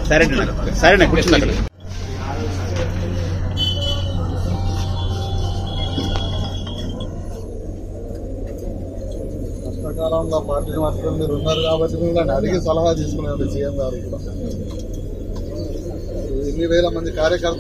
సరేనే కూర్చుంది. కష్టకాలంలో పార్టీని మాత్రం మీరు ఉన్నారు కాబట్టి మిమ్మల్ని అడిగి సలహా తీసుకునేది సీఎం గారు కూడా. ఎన్ని వేల మంది కార్యకర్తలు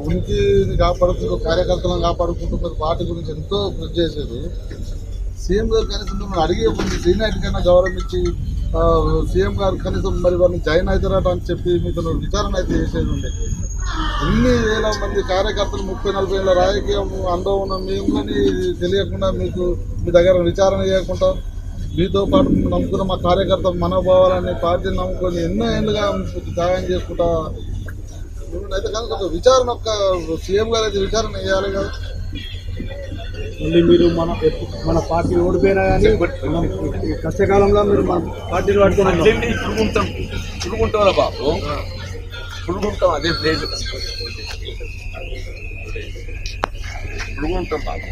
ఉనికిని కాపాడుకుంటూ కార్యకర్తలను కాపాడుకుంటూ మరి పార్టీ గురించి ఎంతో కృషి చేసేది. సీఎం గారు కనీసం మిమ్మల్ని అడిగే ముందు సీనియారిటీకైనా గౌరవం ఇచ్చి సీఎం గారు కనీసం మరి వారిని జాయిన్ అవుతారట అని చెప్పి మీతో విచారణ అయితే చేసేది ఉండే. ఎన్ని వేల మంది కార్యకర్తలు 30-40 ఏళ్ళ రాజకీయం అనుభవం ఉన్న మిమ్మల్ని తెలియకుండా మీకు మీ దగ్గర విచారణ చేయకుండా మీతో పాటు నమ్ముకున్న మా కార్యకర్త మనోభావాలని పార్టీని నమ్ముకొని ఎన్నో ఏళ్ళుగా త్యాగం చేసుకుంటా అయితే కనుక విచారణ సీఎం గారు అయితే విచారణ చేయాలి కదా. మళ్ళీ మీరు మన పార్టీ ఓడిపోయినా కానీ కష్టకాలంలో మీరు మన పార్టీని పుడుకుంటాం బాబు, పుడుకుంటాం. అదే ప్లేస్ పుడుకుంటాం బాబు.